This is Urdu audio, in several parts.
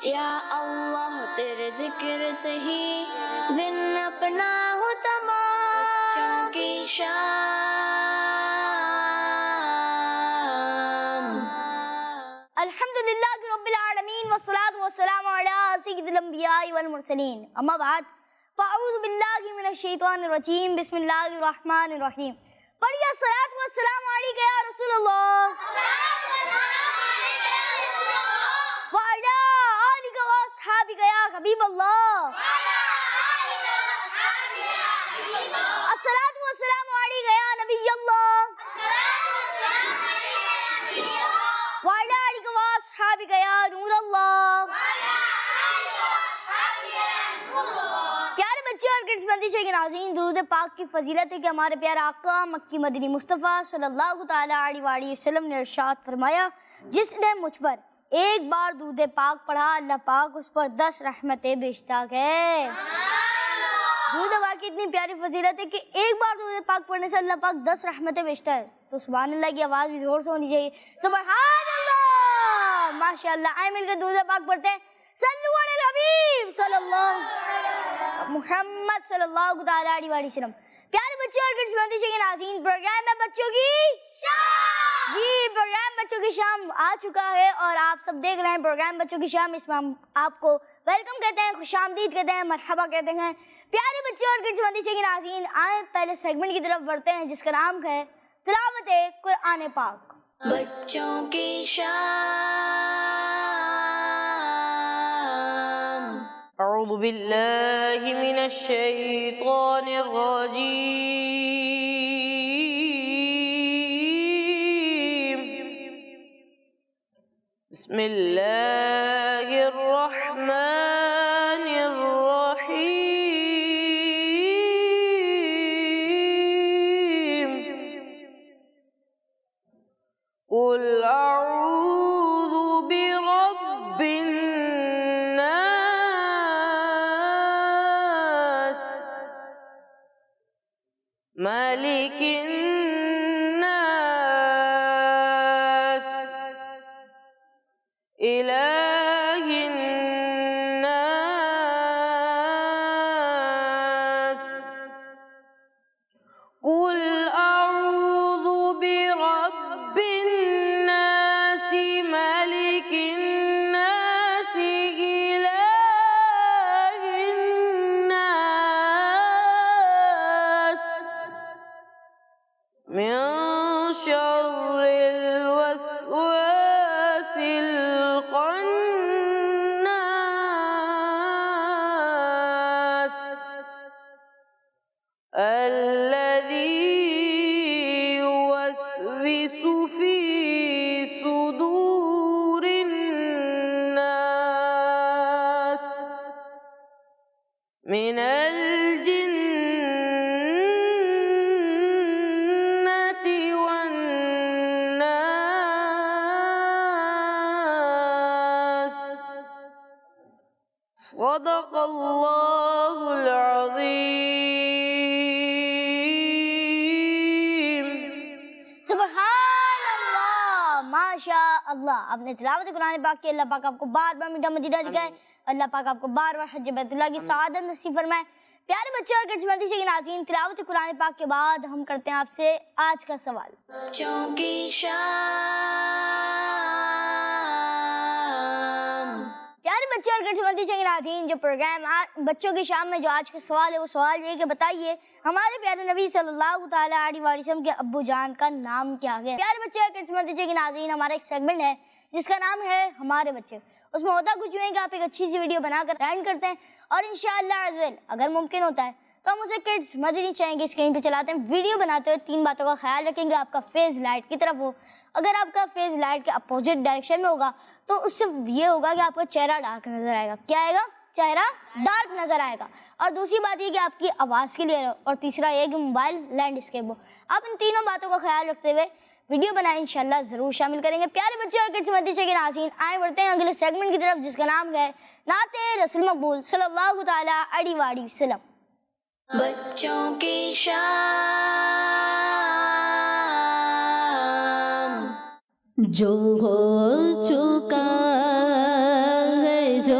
یا اللہ تیرے ذکر سے ہی دن اپنا ہو تمام، بچوں کی شام۔ الحمدللہ رب العالمین والصلاة والسلام علی سید الانبیاء والمرسلین، اما بعد فاعوذ باللہ من الشیطان الرجیم، بسم اللہ الرحمن الرحیم۔ پڑھیے الصلاۃ والسلام علیک یا رسول اللہ وعلی آلک واصحابک یا حبیب اللہ، الصلاۃ والسلام علیک یا نبی اللہ وعلی آلک واصحابک یا نور اللہ۔ پیارے بچے اور کڈس بندی کے ناظرین، درود پاک کی فضیلت ہے کہ ہمارے پیارے آقا مکی مدنی مصطفیٰ صلی اللہ تعالیٰ علیہ وآلہ وسلم نے ارشاد فرمایا، جس نے مجھ پر ایک بار درود پاک پڑھا اللہ پاک اس پر 10 رحمتیں بھیجتا ہے۔ درود پاک کی اتنی پیاری فضیلت ہے کہ ایک بار درود پاک پڑھنے سے اللہ پاک 10 رحمتیں بھیجتا ہے، تو سبحان اللہ کی آواز بھی زور سے ہونی چاہیے، سبحان اللہ، ماشاء اللہ۔ آئے مل کے درود پاک پڑھتے ہیں، صلو علی الحبیب صلی اللہ محمد صلی اللہ تعالیٰ علیہ وآلہ وسلم۔ پیارے بچے اور کڈس بندی کے ناظرین، پروگرام ہے بچوں کی شام۔ جی، پروگرام بچوں کی شام آ چکا ہے اور آپ سب دیکھ رہے ہیں پروگرام بچوں کی شام۔ اس میں ہم آپ کو ویلکم کہتے ہیں، خوش آمدید کہتے ہیں، مرحبا کہتے ہیں۔ پیارے بچے اور کڈس بندی کے ناظرین، آئیں پہلے سیگمنٹ کی طرف بڑھتے ہیں جس کا نام ہے تلاوت قرآن پاک۔ بچوں کی شام۔ اعوذ باللہ من الشیطان الرجیم، بسم اللہ الرحمن الرحیم، قل اعوذ برب الناس، مالک الناس، الہ الناس، قل اعوذ برب الناس، مالک الناس، الہ الناس، من شر الوسواس الخناس، الذي يوسوس في صدور الناس من الجنة والناس۔ صدق اللہ العظیم۔ سبحان اللہ، ماشاء اللہ۔ آپ نے تلاوت قرآن پاک کی، اللہ پاک آپ کو بار بار میٹھا مدینہ دکھائے، اللہ پاک آپ کو بار بار حج بیت اللہ کی سعادت نصیب فرمائے۔ پیارے بچے اور کڈس بندی کے ناظرین، تلاوت قرآن پاک کے بعد ہم کرتے ہیں آپ سے آج کا سوال۔ بچوں کی شام۔ پیارے بچے اور کڈس بندی کے ناظرین، جو پروگرام بچوں کی شام میں جو آج کا سوال ہے، وہ سوال یہ ہے کہ بتائیے ہمارے پیارے نبی صلی اللہ تعالیٰ علیہ وآلہ وسلم کے ابو جان کا نام کیا ہے؟ پیارے بچے اور کڈس بندی کے ناظرین، ہمارا ایک سیگمنٹ ہے جس کا نام ہے ہمارے بچے۔ اس میں ہوتا کچھ ہے کہ آپ ایک اچھی سی ویڈیو بنا کر سینڈ کرتے ہیں اور انشاءاللہ عزوجل اگر ممکن ہوتا ہے تو ہم اسے کڈس مدنی چینل کی اسکرین پہ چلاتے ہیں۔ ویڈیو بناتے ہوئے 3 باتوں کا خیال رکھیں گے، آپ کا فیس لائٹ کی طرف ہو، اگر آپ کا فیس لائٹ کے اپوزٹ ڈائریکشن میں ہوگا تو اس سے یہ ہوگا کہ آپ کا چہرہ ڈارک نظر آئے گا۔ کیا آئے گا؟ چہرہ ڈارک نظر آئے گا۔ اور دوسری بات یہ کہ آپ کی آواز کلیئر ہو، اور تیسرا یہ کہ موبائل لینڈ اسکیپ ہو۔ آپ ان تینوں باتوں کا خیال رکھتے ہوئے ویڈیو بنائیں، انشاءاللہ ضرور شامل کریں گے۔ پیارے بچے اور کڈس مدرسے کے ناظرین، آئیں بڑھتے ہیں اگلے سیگمنٹ کی طرف جس کا نام ہے نعت رسول مقبول صلی اللہ تعالیٰ علیہ وآلہ وسلم۔ بچوں کی شام۔ جو ہو چکا ہے، جو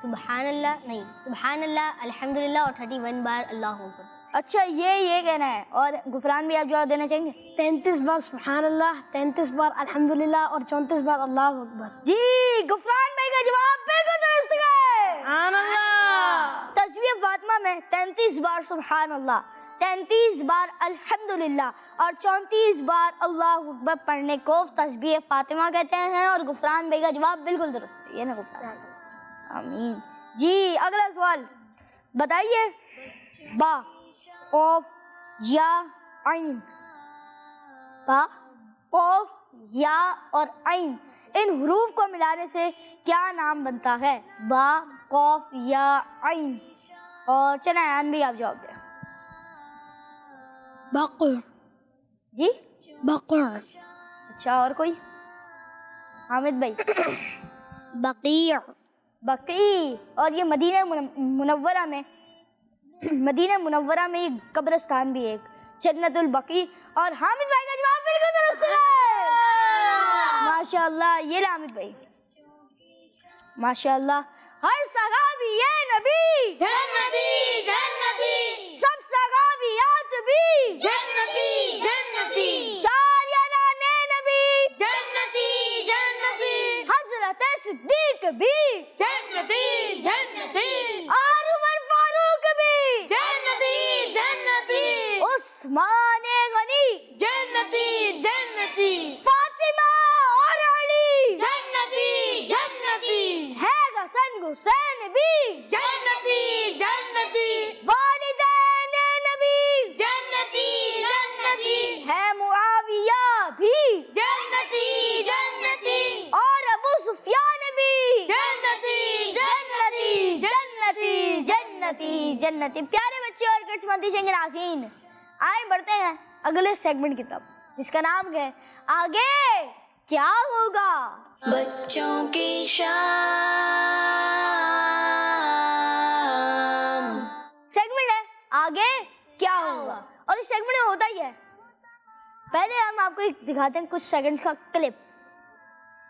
سبحان اللہ نہیں، سبحان اللہ الحمدللہ اور 31 بار اللہ اکبر. اچھا یہ کہنا ہے. اور غفران بھی آپ جواب دینا چاہیں گے؟ 33 بار سبحان اللہ، 33 بار الحمدللہ اور 34 بار اللہ اکبر. جی غفران بھائی کا جواب بالکل درست ہے. سبحان اللہ. تسبیح فاطمہ میں 33 بار سبحان اللہ، 33 بار الحمدللہ اور 34 بار اللہ اکبر پڑھنے کو تسبیح فاطمہ کہتے ہیں. اور غفران بھائی کا جواب بالکل درست ہے. یہ نا غفران. آمین. جی اگلا سوال بتائیے. با، قوف، یا، عین. با، قوف، یا اور عین ان حروف کو ملانے سے کیا نام بنتا ہے؟ با، قوف، یا، عین. اور چلیں ایان بھی آپ جواب دیں. بقر. جی بقر. اچھا اور کوئی؟ حامد بھائی. بقیع. بقی. اور یہ مدینہ منورہ میں یہ قبرستان بھی ہے ایک، جنت البقیع. اور حامد بھائی کا جواب بالکل درست ہے. ماشاء اللہ. یہ حامد بھائی ماشاء اللہ. ہر صحابی یہ نبی جنتی جنتی سب صحابیات بھی جنتی جنتی چار یارانے نبی جنتی جنتی حضرت صدیق بھی جنتی جنتی اور عمر فاروق بھی جنتی جنتی عثمان غنی جنتی جنتی فاطمہ اور علی جنتی جنتی ہے حسن حسین بھی جنتی جنتی والدین نبی جنتی جنتی ہے معاویہ بھی جنتی جنتی اور ابو سفیان بھی جنتی جنتی جنتی جنتی جنتی. پیارے بچے اور کڈس مدی شنگ ناظرین، آئے بڑھتے ہیں اگلے سیگمنٹ کی طرف جس کا نام ہے آگے کیا ہوگا. بچوں کی شام. سیگمنٹ ہے آگے کیا ہوگا. اور اس سیگمنٹ میں ہوتا ہی ہے، پہلے ہم آپ کو ایک دکھاتے ہیں کچھ سیکنڈ کا کلپ،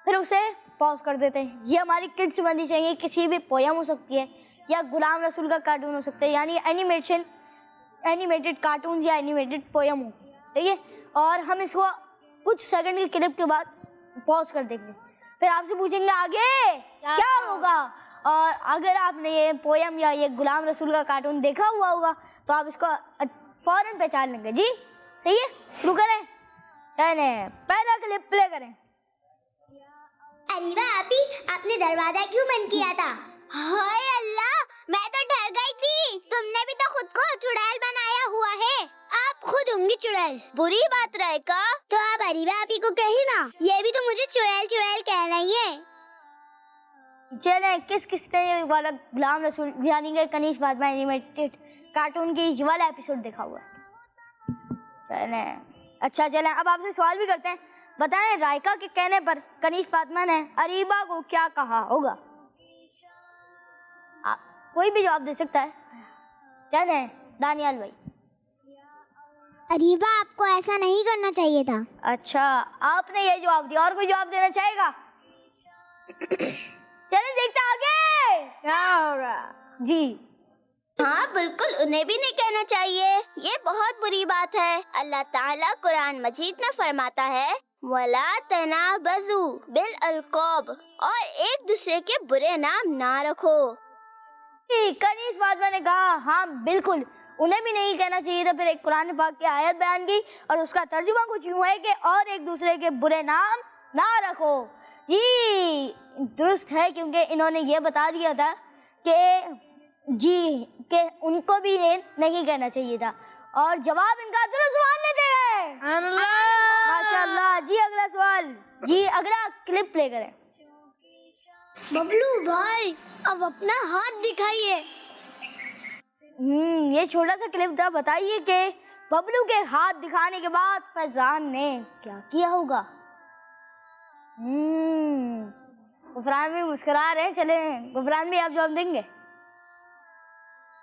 پھر اسے پاز کر دیتے ہیں. یہ ہماری کڈس بندی چاہیے، کسی بھی پویم ہو سکتی ہے یا غلام رسول کا کارٹون ہو سکتا ہے، یعنی اینیمیٹڈ کارٹونز یا اینیمیٹڈ پویم ہو. ٹھیک ہے. اور ہم اس کو کچھ سیکنڈ کے کلپ کے بعد پاز کر دیں گے، پھر آپ سے پوچھیں گے آگے کیا ہوگا. اور اگر آپ نے یہ پویم یا یہ غلام رسول کا کارٹون دیکھا ہوا ہوگا تو آپ اس کو فوراً پہچان لیں گے. جی صحیح ہے، شروع کریں. چلیں پہلا کلپ پلے کریں. اریبہ آپی، آپ نے دروازہ کیوں بند کیا تھا؟ ہائے اللہ، میں تو ڈر گئی تھی. تم نے بھی تو خود کو چڑیل بنایا ہوا ہے. آپ خود ہوں گی چڑیل. بری بات رہے گا تو آپ اریبہ آپی کو کہی نا، یہ بھی تو مجھے چڑیل چڑیل کہہ رہی ہے. چلیں کس نے یہ والا غلام رسول یعنی کہ کنیز فاطمہ اینیمیٹڈ کارٹون کی یہ والا ایپیسوڈ دیکھا ہوا ہے؟ چلیں اچھا چلیں اب آپ سے سوال بھی کرتے ہیں. بتائیں رائکا کے کہنے پر کنیز فاطمہ نے اریبہ کو کیا کہا ہوگا؟ کوئی بھی جواب دے سکتا ہے. چلیں دانیال بھائی. اریبہ آپ کو ایسا نہیں کرنا چاہیے تھا. اچھا آپ نے یہ جواب دیا، اور کوئی جواب دینا چاہے گا؟ چلیں دیکھتے آگے کیا ہوگا. جی ہاں بالکل، انہیں بھی نہیں کہنا چاہیے. یہ بہت بری بات ہے. اللہ تعالیٰ قرآن مجید میں فرماتا ہے وَلَا تَنَابَزُوا بِالْأَلْقَابِ، اور ایک دوسرے کے برے نام نہ رکھو. کنیز فاطمہ نے کہا ہاں بالکل انہیں بھی نہیں کہنا چاہیے تھا. پھر ایک قرآن پاک کی آیت بیان کی اور اس کا ترجمہ کچھ یوں ہے کہ اور ایک دوسرے کے برے نام نہ رکھو. جی درست ہے، کیونکہ انہوں نے یہ بتا دیا تھا کہ کہ ان کو بھی یہ نہیں کہنا چاہیے تھا. اور جواب ان کا درست سوال لیتے ہیں. ماشاء اللہ. جی اگلا سوال. جی اگلا کلپ پلے کریں. ببلو بھائی اب اپنا ہاتھ دکھائیے. یہ چھوٹا سا کلپ تھا. بتائیے کہ ببلو کے ہاتھ دکھانے کے بعد فیضان نے کیا کیا ہوگا؟ غفران بھی مسکرا رہے ہیں. چلیں غفران بھی آپ جواب دیں گے؟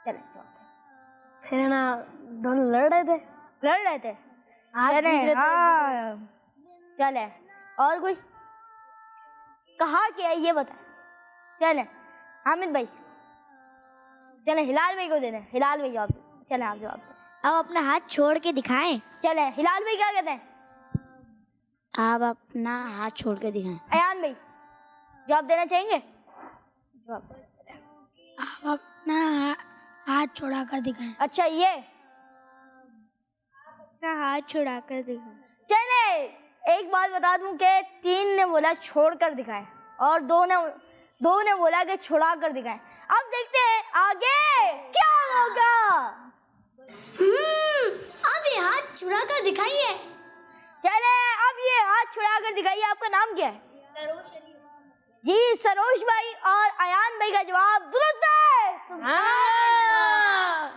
چلیں پھر نا دونوں لڑ رہے تھے. چلیں ہاں چلیں اور کوئی کہا کیا یہ بتائیں. چلیں حامد بھائی. چلیں ہلال بھائی کو دینا ہے، ہلال بھائی جواب دیں، چلیں آپ جواب دیں. اب اپنا ہاتھ چھوڑ کے دکھائیں. چلیں ہلال بھائی کیا کہتے ہیں؟ آپ اپنا ہاتھ چھوڑ کے دکھائیں. ایان بھائی جواب دینا چاہیں گے؟ جواب. آپ اپنا ہاتھ چھوڑا کر دکھائیں. اچھا یہ اپنا ہاتھ چھڑا کر دکھائیں. چلے ایک بات بتا دوں کہ 3 نے بولا چھوڑ کر دکھائیں اور 2 نے بولا کہ چھڑا کر دکھائیں. اب دیکھتے ہیں آگے کیا ہوگا. اب یہ ہاتھ چھڑا کر دکھائیے. چلے اب یہ ہاتھ چھڑا کر دکھائیے. آپ کا نام کیا ہے؟ جی سروش بھائی اور ایان بھائی کا جواب درست ہے.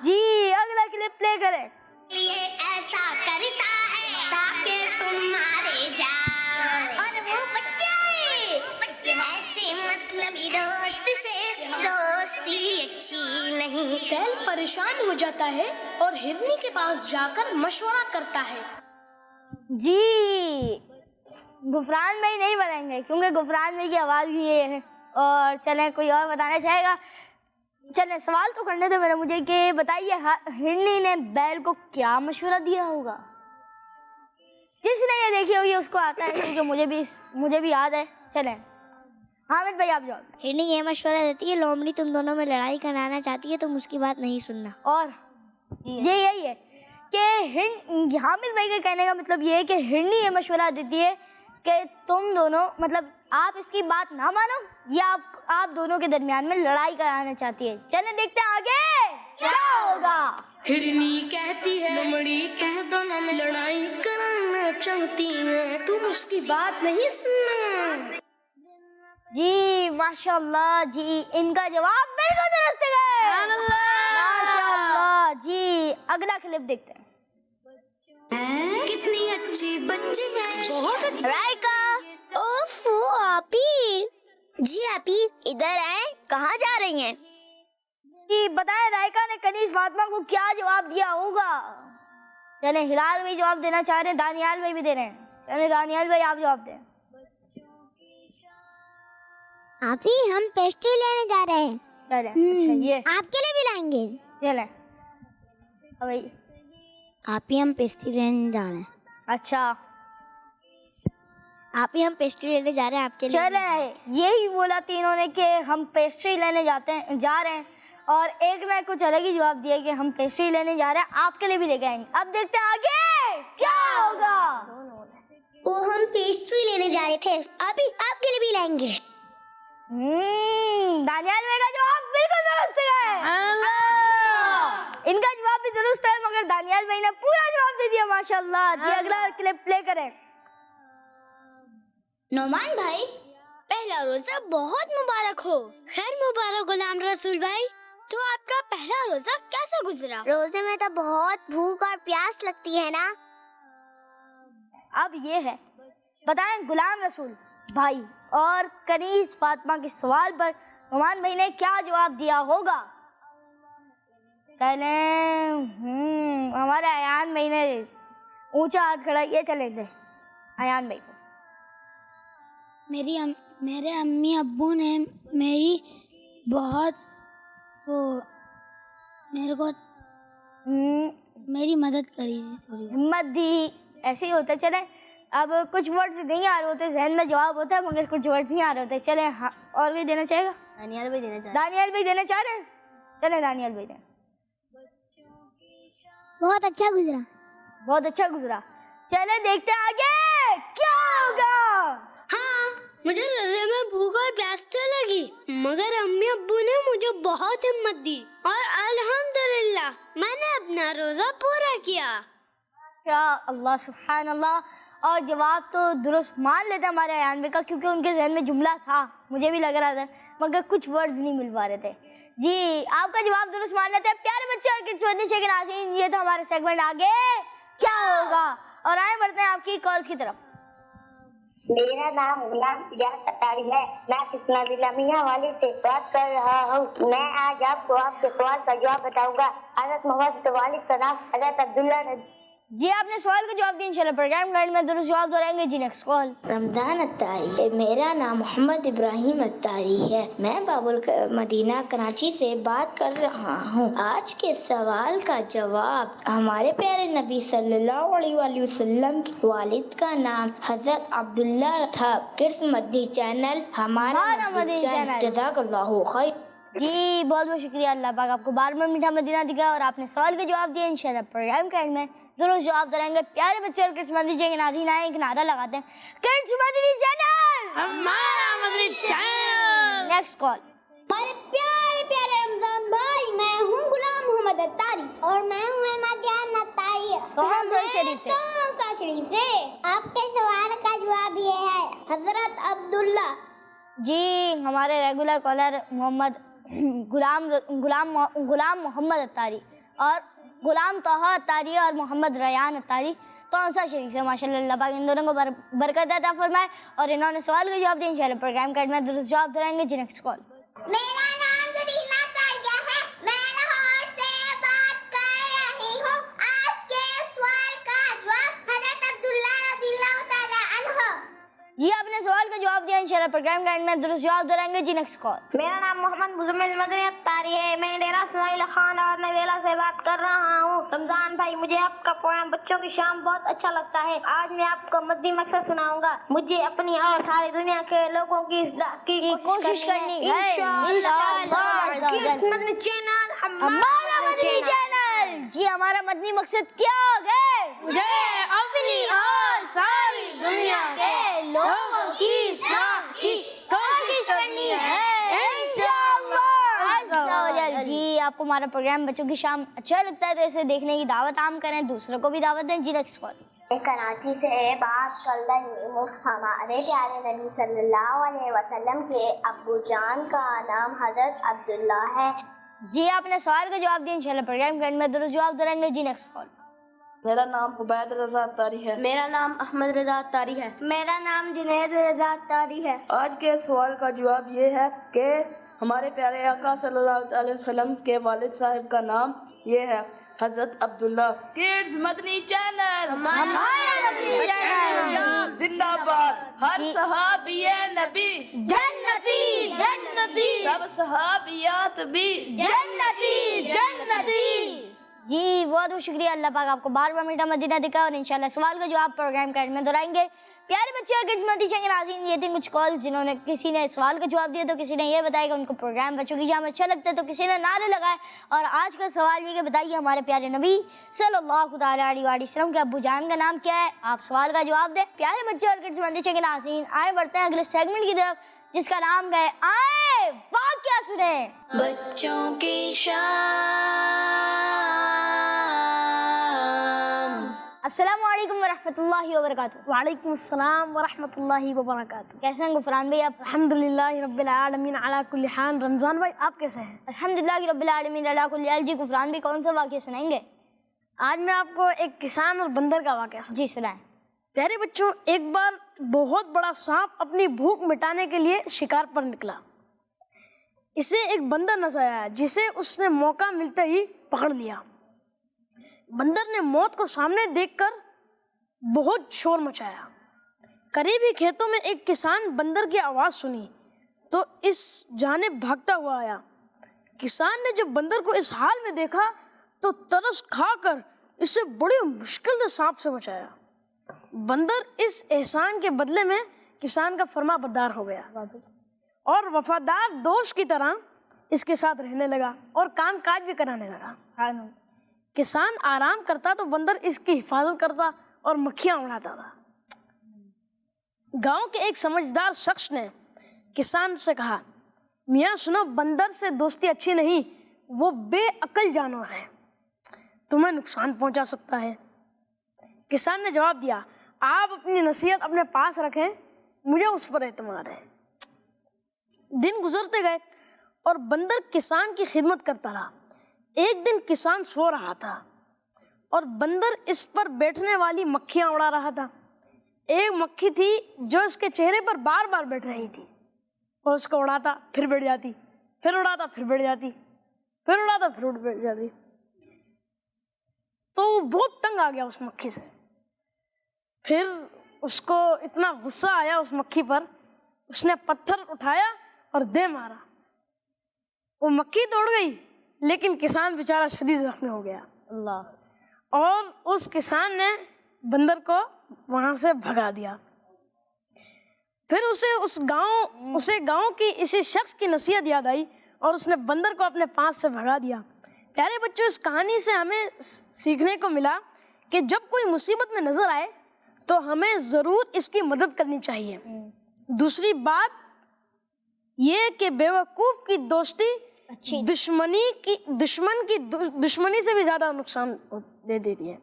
جی اگلا کلپ پلے کریں. یہ ایسا کرتا ہے تاکہ تم مارے جاؤ اور وہ بچ جائے. ایسے مطلبی دوست سے دوستی اچھی نہیں. بیل پریشان ہو جاتا ہے اور ہرنی کے پاس جا کر مشورہ کرتا ہے. جی غفران بھائی نہیں بتائیں گے کیونکہ غفران بھائی کی آواز بھی یہ ہے. اور چلیں کوئی اور بتانا چاہے گا؟ چلیں سوال تو کرنے تھے مجھے کہ بتائیے ہرنی نے بیل کو کیا مشورہ دیا ہوگا؟ جس نے یہ دیکھی ہوگی اس کو آتا ہے کیونکہ مجھے بھی یاد ہے. چلیں حامد بھائی آپ جواب. ہرنی یہ مشورہ دیتی ہے لومڑی تم دونوں میں لڑائی کرانا چاہتی ہے تم اس کی بات نہیں سننا. اور یہی ہے کہ حامد بھائی کے کہنے کا مطلب یہ ہے کہ ہرنی یہ مشورہ دیتی ہے کہ تم دونوں مطلب آپ اس کی بات نہ مانو یا آپ دونوں کے درمیان میں لڑائی کرانا چاہتی ہے. چلیں دیکھتے ہیں آگے کیا ہوگا. ہرنی کہتی ہے لومڑی تم دونوں میں لڑائی کرانا چاہتی ہے تم اس کی بات نہیں سننا. جی ماشاء اللہ جی ان کا جواب بالکل درست ہے. ماشاء اللہ. جی اگلا کلپ دیکھتے ہیں. کتنی اچھی بچی ہے. بہت اچھی. رائکا اوفو آپی. جی آپی ادھر آئیں. کہاں جا رہی ہیں؟ جی بتائیں رائکا نے کنیز فاطمہ کو کیا جواب دیا ہوگا؟ چلیں ہلال بھائی جواب دینا چاہ رہے ہیں، دانیال بھائی بھی دے رہے ہیں. چلیں دانیال بھائی آپ جواب دیں. آپی ہم پیسٹری لینے جا رہے ہیں. چلیں اچھا یہ آپ کے لیے بھی لائیں گے. چلیں بھائی آپ ہی ہم پیسٹری لینے جا رہے ہیں. اچھا آپی ہم پیسٹری لینے جا رہے ہیں آپ کے لیے. چلیں یہی بولا تینوں نے کہ ہم پیسٹری لینے جا رہے ہیں اور ایک نے کچھ الگ ہی جواب دیا کہ ہم پیسٹری لینے جا رہے ہیں آپ کے لیے بھی لے کے آئیں گے. اب دیکھتے ہیں آگے کیا ہوگا. وہ ہم پیسٹری لینے جا رہے تھے آپی آپ کے لیے بھی لائیں گے. دانیال بھائی کا جواب بالکل درست ہے. ان کا جواب بھی درست ہے مگر دانیال بھائی نے پورا جواب دے دیا ماشاءاللہ. جی اگلا کلپ پلے کریں. نعمان بھائی پہلا روزہ بہت مبارک ہو. خیر مبارک غلام رسول بھائی. تو آپ کا پہلا روزہ کیسا گزرا؟ روزے میں تو بہت بھوک اور پیاس لگتی ہے نا. اب یہ ہے بتائیں غلام رسول بھائی اور کنیز فاطمہ کے سوال پر نعمان بھائی نے کیا جواب دیا ہوگا؟ چلیں ہمارے ایان بھائی نے اونچا ہاتھ کھڑا کیا. چلیں دے ایان بھائی کو. میرے امی ابو نے میری بہت میرے کو میری مدد کری تھوڑی. ہمت دی. ایسے ہی ہوتا ہے. چلیں اب کچھ ورڈز نہیں آ رہے ہوتے ذہن میں جواب ہوتا ہے مگر کچھ ورڈز نہیں آ رہے ہوتے. چلیں اور کوئی دینا چاہے گا؟ دانیال بھائی دینا چاہتے ہیں. دانیال بھائی دینا چاہ رہے ہیں. چلیں دانیال بھائی دیں. بہت اچھا گزرا. بہت اچھا گزرا. چلیں دیکھتے ہیں آگے کیا ہوگا. ہاں مجھے روزے میں بھوک اور پیاس تو لگی مگر امی ابو نے مجھے بہت ہمت دی اور الحمدللہ میں نے اپنا روزہ پورا کیا. کیا اللہ سبحان اللہ. اور جواب تو درست مان لیتے ہمارے ایان بھائی کا کیونکہ ان کے ذہن میں جملہ تھا مجھے بھی لگ رہا تھا مگر کچھ ورڈز نہیں مل پا رہے تھے. جی آپ کا جواب درست مان لیتے ہیں. پیارے بچے اور کڈس بچے کے ناظرین یہ تھا ہمارا سیگمنٹ آگے کیا ہوگا. اور آئے بڑھتے ہیں آپ کی کالز کی طرف. میرا نام غلام اجاز اتاری ہے. میں کتنا ضلع میاں والی سے بات کر رہا ہوں. میں آج آپ کو آپ کے سوال کا جواب بتاؤں گا. حضرت محمد والد کا نام حضرت عبداللہ جی آپ نے سوال کا جواب دیا انشاءاللہ پروگرام گائیڈ میں درست جواب دہرائیں گے. جی نیکسٹ کال. رمضان اتاری. میرا نام محمد ابراہیم اتاری ہے. میں باب المدینہ کراچی سے بات کر رہا ہوں. آج کے سوال کا جواب ہمارے پیارے نبی صلی اللہ علیہ وآلہ وسلم کے والد کا نام حضرت عبداللہ تھا. کڈس مدنی چینل ہمارا مدنی چینل. جزاک اللہ خیر. جی بہت بہت شکریہ. اللہ پاک آپ کو بار بار میٹھا مدینہ دکھا اور آپ نے سوال کا جواب دیا انشاءاللہ پروگرام گائیڈ میں درست جواب دیں گے. پیارے بچے اور کڈس مدنی چینل کے ناظرین آئے ایک نعرہ لگاتے ہیں کڈس مدنی چینل ہمارا مدنی چینل. Next call. ہمارے پیارے پیارے رمضان بھائی، میں ہوں غلام محمد اتاری اور میں ہوں احمدیان اتاری. کون سا شریف سے؟ توسا شریف سے. آپ کے سوال کا جواب یہ ہے حضرت عبداللہ. جی ہمارے ریگولر کالر محمد غلام محمد اتاری اور غلام طہا اتاری اور محمد ریان اتاری توسا شریف سے. ماشاءاللہ اللہ پاک ان دونوں کو برکت عطا فرمائے اور انہوں نے سوال کا جواب دیا انشاءاللہ پروگرام گائیڈ میں درست جواب دہرائیں گے. جی نیکسٹ کال. میرا نام زرینا تاریہ ہے. میں لاہور سے بات کر رہی ہوں. آج کے سوال کا جواب حضرت عبداللہ رضی اللہ تعالی عنہ. جی آپ نے سوال کا جواب دیا انشاءاللہ پروگرام گائیڈ میں درست جواب دہرائیں گے. جی نیکسٹ کال. میرا نام محمد مزمل مدنی اتاری ہے. میں ڈیرہ اسماعیل خان اور نویلا سے بات کر رہا ہوں. رمضان بھائی مجھے آپ کا پروگرام بچوں کی شام بہت اچھا لگتا ہے. آج میں آپ کو مدنی مقصد سناؤں گا. مجھے اپنی اور ساری دنیا کے لوگوں کی اصلاح کی کوشش کرنی ہے انشاءاللہ. مدنی چینل ہمارا مدنی چینل. جی ہمارا مدنی مقصد کیا ہے؟ مجھے اپنی اور ساری دنیا کے لوگوں کی اصلاح کی کوشش کرنی ہے انشاءاللہ. جی آپ کو ہمارا پروگرام بچوں کی شام اچھا لگتا ہے تو اسے دیکھنے کی دعوت عام کریں، دوسروں کو بھی دعوت دیں. جی نیکسٹ کال. میں کراچی سے بات کر رہی ہوں. ہمارے پیارے نبی صلی اللہ علیہ وسلم کے ابو جان کا نام حضرت عبداللہ ہے. جی آپ نے سوال کا جواب دیا انشاءاللہ پروگرام گائیڈ میں درست جواب دیں گے. جی نیکسٹ کال. میرا نام عبید رضا اتاری ہے. میرا نام احمد رضا اتاری ہے. میرا نام جنید رضا اتاری ہے. آج کے سوال کا جواب یہ ہے کہ ہمارے پیارے آقا صلی اللہ علیہ وسلم کے والد صاحب کا نام یہ ہے حضرت عبداللہ. کڈس مدنی چینل ہمارا مدنی چینل. زندہ باد. ہر صحابی نبی جنتی جنتی سب صحابیات بھی جنتی جنتی. جی بہت بہت شکریہ. اللہ پاک آپ کو بار بار میٹھا مدینہ دکھا اور انشاءاللہ سوال کا جواب پروگرام گائیڈ میں دہرائیں گے. پیارے بچے اور کڈس مدنی چینل ناظرین یہ تھے کچھ کالز جنہوں نے کسی نے سوال کا جواب دیا تو کسی نے یہ بتایا کہ ان کو پروگرام بچوں کی شام اچھا لگتا ہے تو کسی نے نعرے لگائے. اور آج کا سوال یہ کہ بتائیے ہمارے پیارے نبی صلی اللہ تعالیٰ علیہ وسلم کے ابو جان کا نام کیا ہے؟ آپ سوال کا جواب دیں. پیارے بچے اور کڈس مدنی چینل ناظرین آئے بڑھتے ہیں اگلے سیگمنٹ کی طرف جس کا نام ہے آئے واقعہ سنیں. بچوں کی شام. السلام علیکم ورحمۃ اللہ وبرکاتہ. وعلیکم السلام ورحمۃ اللہ وبرکاتہ. کیسے ہیں غفران بھائی آپ؟ الحمدللہ رب العالمین علی کل حال. رمضان بھائی آپ کیسے ہیں؟ الحمدللہ رب العالمین علی کل حال. جی غفران بھائی کون سا واقعہ سنائیں گے؟ آج میں آپ کو ایک کسان اور بندر کا واقعہ جی سنائیں. پیارے بچوں، ایک بار بہت بڑا سانپ اپنی بھوک مٹانے کے لیے شکار پر نکلا. اسے ایک بندر نظر آیا جسے اس نے موقع ملتے ہی پکڑ لیا. بندر نے موت کو سامنے دیکھ کر بہت شور مچایا. قریبی کھیتوں میں ایک کسان بندر کی آواز سنی تو اس جانب بھاگتا ہوا آیا. کسان نے جب بندر کو اس حال میں دیکھا تو ترس کھا کر اسے بڑی مشکل سے سانپ سے بچایا. بندر اس احسان کے بدلے میں کسان کا فرما بردار ہو گیا اور وفادار دوست کی طرح اس کے ساتھ رہنے لگا اور کام کاج بھی کرانے لگا. کسان آرام کرتا تو بندر اس کی حفاظت کرتا اور مکھیاں اڑاتا تھا. گاؤں کے ایک سمجھدار شخص نے کسان سے کہا، میاں سنو، بندر سے دوستی اچھی نہیں، وہ بے عقل جانور ہے، تمہیں نقصان پہنچا سکتا ہے. کسان نے جواب دیا، آپ اپنی نصیحت اپنے پاس رکھیں، مجھے اس پر اعتماد ہے. دن گزرتے گئے اور بندر کسان کی خدمت کرتا رہا. ایک دن کسان سو رہا تھا اور بندر اس پر بیٹھنے والی مکھیاں اڑا رہا تھا. ایک مکھی تھی جو اس کے چہرے پر بار بار بیٹھ رہی تھی اور اس کو اڑاتا پھر بیٹھ جاتی، پھر اڑاتا پھر بیٹھ جاتی، پھر اڑاتا پھر بیٹھ جاتی. تو وہ بہت تنگ آ گیا اس مکھی سے. پھر اس کو اتنا غصہ آیا اس مکھی پر، اس نے پتھر اٹھایا اور دے مارا. وہ مکھی توڑ گئی لیکن کسان بیچارہ شدید زخمی ہو گیا. اللہ. اور اس کسان نے بندر کو وہاں سے بھگا دیا. پھر اسے گاؤں کی اسی شخص کی نصیحت یاد آئی اور اس نے بندر کو اپنے پاس سے بھگا دیا. پیارے بچوں، اس کہانی سے ہمیں سیکھنے کو ملا کہ جب کوئی مصیبت میں نظر آئے تو ہمیں ضرور اس کی مدد کرنی چاہیے. دوسری بات یہ کہ بیوقوف کی دوستی دشمنی سے بھی زیادہ نقصان دے دیتی ہے.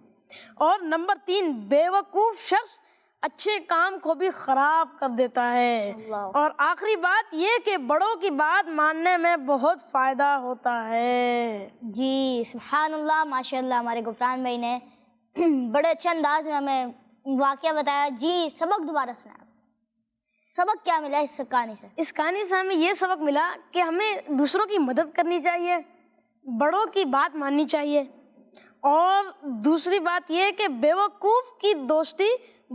اور نمبر 3، بیوقوف شخص اچھے کام کو بھی خراب کر دیتا ہے. اور آخری بات یہ کہ بڑوں کی بات ماننے میں بہت فائدہ ہوتا ہے. جی سبحان اللہ، ماشاء اللہ. ہمارے غفران بھائی نے بڑے اچھے انداز میں ہمیں واقعہ بتایا. جی سبق دوبارہ سنائیں. سبق کیا ملا اس کہانی سے؟ اس کہانی سے ہمیں یہ سبق ملا کہ ہمیں دوسروں کی مدد کرنی چاہیے، بڑوں کی بات ماننی چاہیے. اور دوسری بات یہ کہ بیوقوف کی دوستی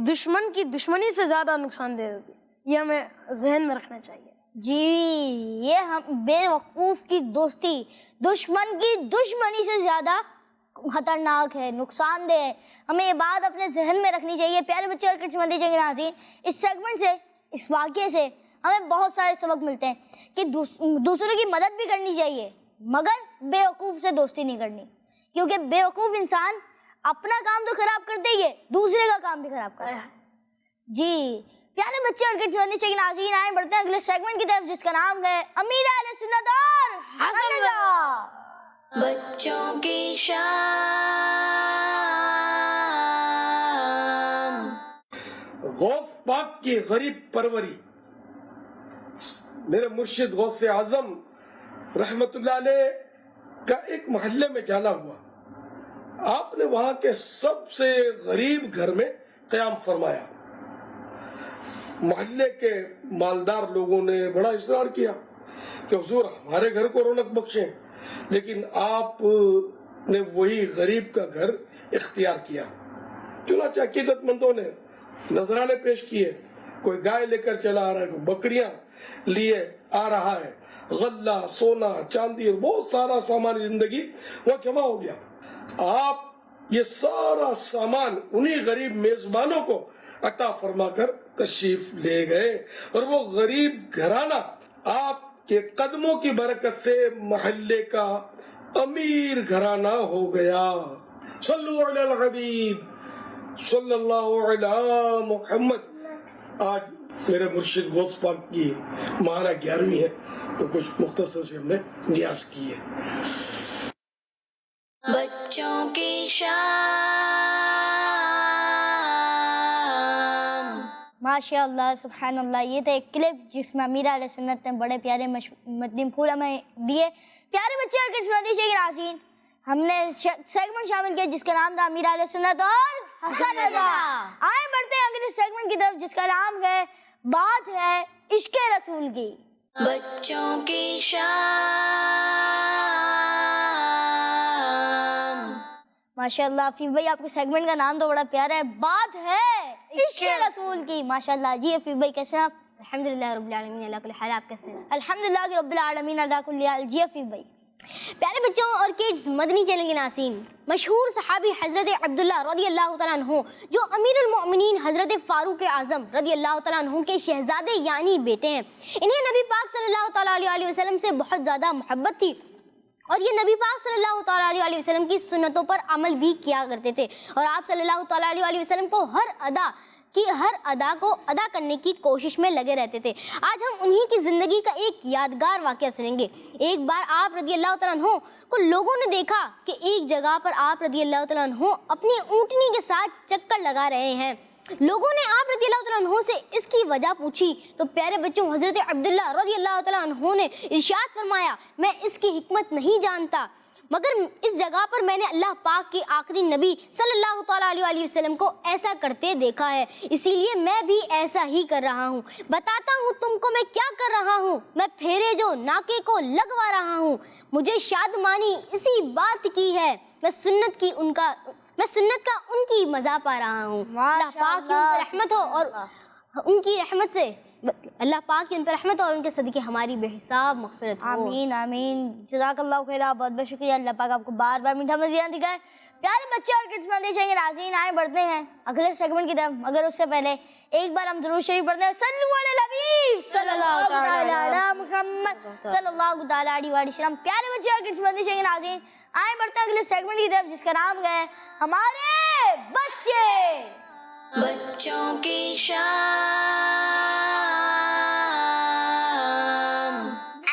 دشمن کی دشمنی سے زیادہ نقصان دے دیتی. یہ ہمیں ذہن میں رکھنا چاہیے. جی یہ ہم بیوقوف کی دوستی دشمن کی دشمنی سے زیادہ خطرناک ہے، نقصان دہ ہے. ہمیں یہ بات اپنے ذہن میں رکھنی چاہیے. پیارے بچے اور کڈس مدنی چینل کے ناظرین، اس سیگمنٹ سے، اس واقعے سے ہمیں بہت سارے سبق ملتے ہیں کہ دوسروں کی مدد بھی کرنی چاہیے مگر بیوقوف سے دوستی نہیں کرنی، کیونکہ بیوقوف انسان اپنا کام تو خراب کرتے ہی ہے، دوسرے کا کام بھی خراب کرتا ہے. جی پیارے بچے اور کڈس مدنی چینل کے ناظرین، آئیں بڑھتے ہیں اگلے سیگمنٹ کی طرف جس کا نام ہے امیر اہل سنت اور حمزہ. بچوں کی شام. غوث پاک کی غریب پروری. میرے مرشد غوث اعظم رحمت اللہ علیہ کا ایک محلے میں جانا ہوا. آپ نے وہاں کے سب سے غریب گھر میں قیام فرمایا. محلے کے مالدار لوگوں نے بڑا اصرار کیا کہ حضور ہمارے گھر کو رونق بخشیں، لیکن آپ نے وہی غریب کا گھر اختیار کیا. چنانچہ عقیدت مندوں نے نذرانے پیش کیے. کوئی گائے لے کر چلا آ رہا ہے، کوئی بکریاں لیے آ رہا ہے، غلہ، سونا، چاندی اور بہت سارا سامان زندگی وہ جمع ہو گیا. آپ یہ سارا سامان انہی غریب میزبانوں کو عطا فرما کر تشریف لے گئے اور وہ غریب گھرانہ آپ کے قدموں کی برکت سے محلے کا امیر گھرانہ ہو گیا. صلو علی الحبیب صلی اللہ علی محمد. آج میرے مرشد غوث پاک کی ماہانہ 11ویں ہے تو کچھ مختصر سے ہم نے نیاز کی ہے. بچوں کی شام. ماشاء اللہ سبحان اللہ. یہ تھا ایک کلپ جس میں امیر اہل سنت نے بڑے پیارے مدنی پھول ہمیں دیے. پیارے بچے اور کڈس مدنی چینل کے ناظرین، ہم نے سیگمنٹ شامل کیا جس کا نام تھا امیر اہل سنت اور حسن رضا. آئیں بڑھتے ہیں اگلے سیگمنٹ کی طرف جس کا نام ہے بات ہے عشق رسول کی. بچوں کی شام. ماشاءاللہ حفیظ بھائی، آپ کے سیگمنٹ کا نام تو بڑا پیارا ہے، بات ہے عشق رسول کی. ماشاءاللہ. جی حفیظ بھائی کیسے ہیں آپ؟ الحمدللہ رب العالمین علی کل حال. آپ کیسے ہیں؟ الحمدللہ رب العالمین علی کل حال. جی حفیظ بھائی. پیارے بچوں اور کڈز مدنی چینل کے ناظرین، مشہور صحابی حضرت عبداللہ رضی اللہ تعالیٰ عنہ جو امیر المؤمنین حضرت فاروق اعظم رضی اللہ تعالیٰ عنہ کے شہزادے یعنی بیٹے ہیں، انہیں نبی پاک صلی اللہ تعالیٰ علیہ وسلم سے بہت زیادہ محبت تھی اور یہ نبی پاک صلی اللہ تعالیٰ علیہ وسلم کی سنتوں پر عمل بھی کیا کرتے تھے اور آپ صلی اللہ تعالیٰ علیہ وسلم کو ہر ادا کو ادا کرنے کی کوشش میں لگے رہتے تھے. آج ہم انہی کی زندگی کا ایک یادگار واقعہ سنیں گے. ایک بار آپ رضی اللہ تعالیٰ عنہ کو لوگوں نے دیکھا کہ ایک جگہ پر آپ رضی اللہ تعالیٰ عنہ اپنی اونٹنی کے ساتھ چکر لگا رہے ہیں. لوگوں نے آپ رضی اللہ تعالیٰ عنہ سے اس کی وجہ پوچھی تو پیارے بچوں حضرت عبداللہ رضی اللہ تعالیٰ عنہ نے ارشاد فرمایا، میں اس کی حکمت نہیں جانتا مگر اس جگہ پر میں نے اللہ پاک کے آخری نبی صلی اللہ تعالیٰ علیہ وسلم کو ایسا کرتے دیکھا ہے، اسی لیے میں بھی ایسا ہی کر رہا ہوں. بتاتا ہوں تم کو میں کیا کر رہا ہوں. میں پھیرے جو ناکے کو لگوا رہا ہوں. مجھے شادمانی اسی بات کی ہے. میں سنت کی ان کا میں سنت کا ان کی مزہ پا رہا ہوں. اللہ پاک کی ان پر رحمت ہو اور ان کی رحمت سے اللہ پاک کی ان پر رحمت ہو اور ان کے صدقے ہماری بے حساب مغفرت ہو. آمین آمین. جزاک اللہ خیرہ. بہت بہت شکریہ. اللہ پاک آپ کو بار بار میٹھا مزیدار دکھائے. پیارے بچے اور کڈس مندی چاہیے ناظرین آئیں بڑھتے ہیں اگلے سیگمنٹ کی طرف. مگر اس سے پہلے ایک بار ہم درود شریف پڑھتے ہیں. صلو علی الحبیب صلی اللہ تعالی علی محمد صلی اللہ تعالی علیہ وسلم. پیارے بچے اور کڈس مندی چاہیے ناظرین آئیں بڑھتے ہیں اگلے سیگمنٹ کی طرف جس کا نام ہے ہمارے بچے. بچوں کی شان.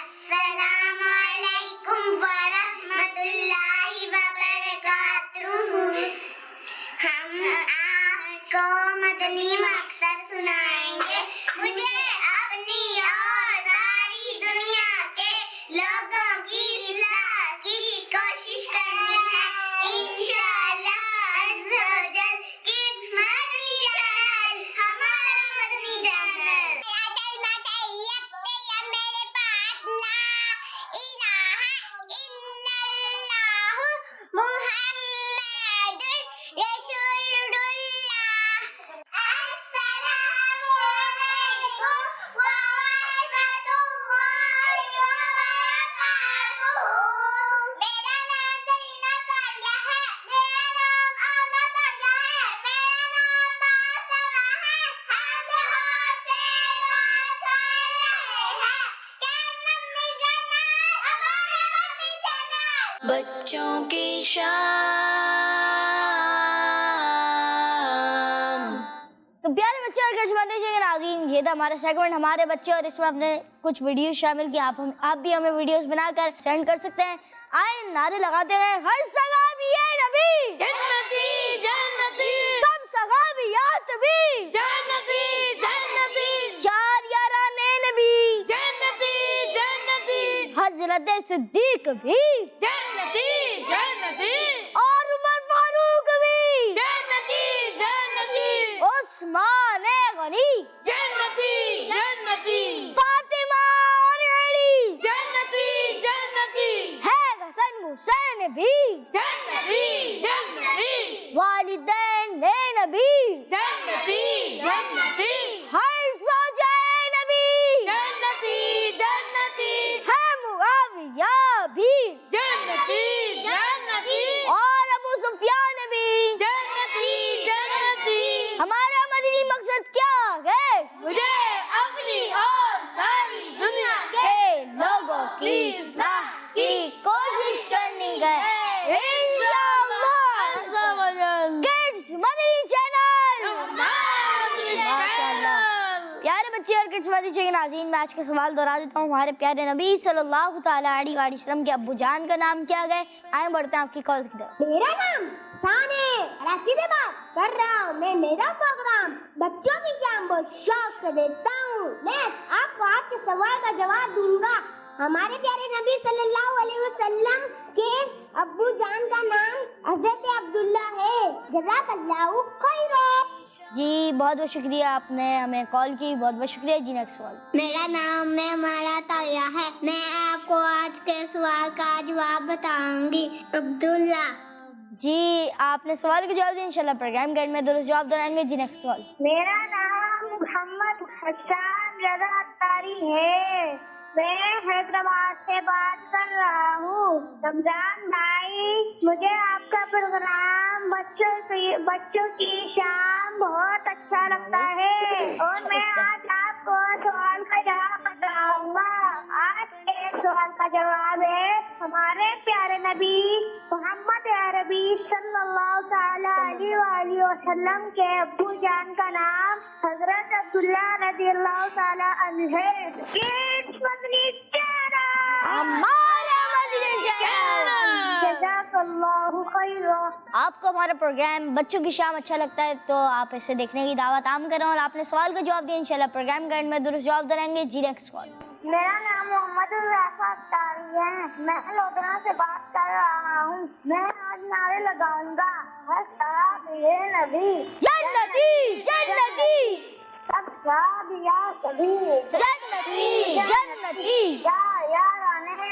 السلام علیکم ورحمۃ اللہ وبرکاتہ. ہم آپ کو مدنی مقصد سنائیں گے. مجھے اپنی اور ساری دنیا کے لوگوں کی اصلاح کی کوشش کرنی ہے. انشاءاللہ عز و جل کڈس مدنی چینل ہمارا مدنی چینل. میرے پاس لا الہ الا اللہ محمد رسول اللہ. السلام علیکم ورحمۃ اللہ وبرکاتہ. میرا نام سرینا تاریہ ہے. میرا نام آنا تاریہ ہے. میرا نام باسرہ ہے. ہم لاہور سے بات کر رہے ہیں. کیڈس مدنی چینل ہمارا مدنی چینل. بچوں کی شان. تو پیارے بچے اور کڈس مندی چاہیے ناظرین یہ تھا ہمارا سیگمنٹ ہمارے بچے اور اس میں ہم نے کچھ ویڈیوز شامل کی. آپ بھی ہمیں ویڈیوز بنا کر سینڈ کر سکتے ہیں. آئیں نعرے لگاتے ہیں ہر صحابی نبی جنتی جنتی سب صحابیات بھی جنتی جنتی چار یاران نبی جنتی جنتی حضرت صدیق بھی جنتی جنتی اور عمر فاروق بھی جنتی جنتی عثمان غنی جنتی جنتی فاطمہ اور علی جنتی جنتی ہے حسن حسین بھی جنتی جنتی والدین نبی جنتی جنتی ہر زوجہ نبی جنتی جنتی ہے معاویہ بھی جنتی جنتی اور ابو سفیان بھی. جنتی جنتی. ہمارا مدنی مقصد کیا ہے؟ مجھے اپنی اور ساری دنیا کہ لوگوں کی اصلاح کی کوشش کرنی ہے. انشاءاللہ عز و جل کڈس مدنی چینل. ماشاءاللہ. پیارے بچے اور کڈس مدنی چینل ناظرین میں آج کا سوال دہرا دیتا ہوں. ہمارے پیارے نبی صلی اللہ تعالی علیہ وآلہ وسلم کے ابو جان کا نام کیا ہے؟ آئیں بڑھتے ہیں آپ کی کالز کی طرف. میرا نام شان ہے. کراچی سے بات کر رہا ہوں. میں میرا پروگرام بچوں کی شان بہت شوق سے دیکھتا ہوں. میں آپ کو آپ کے سوال کا جواب دوں گا. ہمارے پیارے نبی صلی اللہ علیہ وسلم کے ابو جان کا نام حضرت عبداللہ ہے. جزاک اللہ خیر. جی بہت بہت شکریہ آپ نے ہمیں کال کی. بہت بہت شکریہ. جی نیکسٹ سوال. میرا نام میں ہمارا طاہرہ ہے. میں آپ کو آج کے سوال کا جواب بتاؤں گی. عبداللہ. جی آپ نے سوال کا جواب دیا. انشاءاللہ پروگرام کے اینڈ میں درست جواب دلائیں گے. جی نیکسٹ سوال. میرا نام محمد حسان رضا اطاری ہے. میں حیدرآباد سے بات کر رہا ہوں. رمضان بھائی مجھے آپ کا پروگرام بچوں کی شان بہت اچھا لگتا ہے اور میں آج آپ کو سوال کا جواب بتاؤں گا. آج ایک سوال کا جواب ہے ہمارے پیارے نبی محمد عربی صلی اللہ تعالی علیہ وآلہ وسلم کے ابو جان کا نام حضرت عبداللہ رضی اللہ تعالی عنہ ہے. کڈس مدنی چینل ہمارا مدنی چینل. جزاک اللہ خیر. آپ کو ہمارا پروگرام بچوں کی شام اچھا لگتا ہے تو آپ اسے دیکھنے کی دعوت عام کریں. اور آپ نے سوال کا جواب دیا. انشاءاللہ پروگرام کے اینڈ میں درست جواب دلائیں گے. جی نیکسٹ سوال. میرا نام محمد الرافع اطاری ہے. میں لودھرا سے بات کر رہا ہوں. میں آج نعرے لگاؤں گا ہر صحابی نبی جنتی جنتی سب صحابیہ سبھی جنتی جنتی یا یاران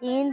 3,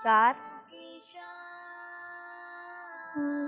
4,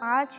5,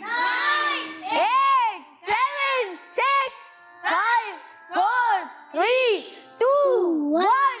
9 8 7 6 5 4 3 2 1।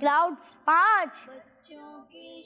5।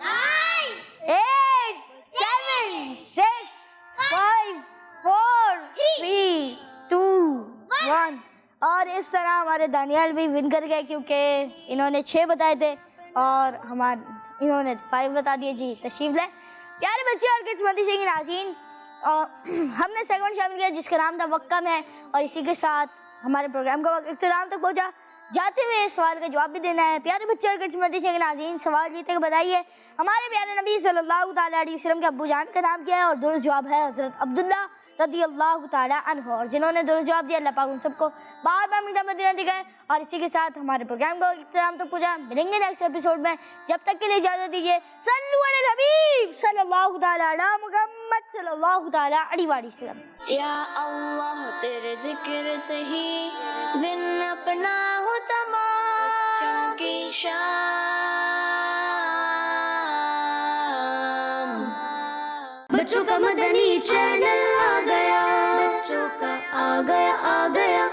9 8 7 6 5 4 3 2 1। اور اس طرح ہمارے دانیال بھی ون کر گئے کیونکہ انہوں نے 6 بتائے تھے اور انہوں نے 5 بتا دیے. جی تشریف لیں پیارے بچے اور کڈس مدرسے کے ناظرین. ہم نے سیگمنٹ شامل کیا جس کا نام تھا وقت کم ہے, اور اسی کے ساتھ ہمارے پروگرام کا وقت اختتام تک پہنچا. جاتے ہوئے سوال کا جواب بھی دینا ہے. پیارے بچے اور کڈس مدرسے کے ناظرین, سوال جیتے کہ بتائیے ہمارے پیارے نبی صلی اللہ تعالیٰ علیہ وسلم کے ابو جان کا نام کیا ہے؟ اور درست جواب ہے حضرت عبداللہ رضی اللہ تعالیٰ عنہ. اور جنہوں نے درست جواب دیا اللہ پاک ان سب کو بار بار میٹھا مدینہ دکھائے. اور اسی کے ساتھ ہمارے پروگرام کا اختتام تک پہنچا. ملیں گے نیکسٹ ایپیسوڈ میں, جب تک کے لیے اجازت دیجیے. صلو علی الحبیب صلی اللہ تعالیٰ علی محمد صلی اللہ تعالیٰ علیہ وآلہ وسلم. یا اللہ تیرے ذکر سے ہی دن اپنا ہو تمام, بچوں کی شام. بچوں کا مدنی چینل آ گیا, بچوں کا آ گیا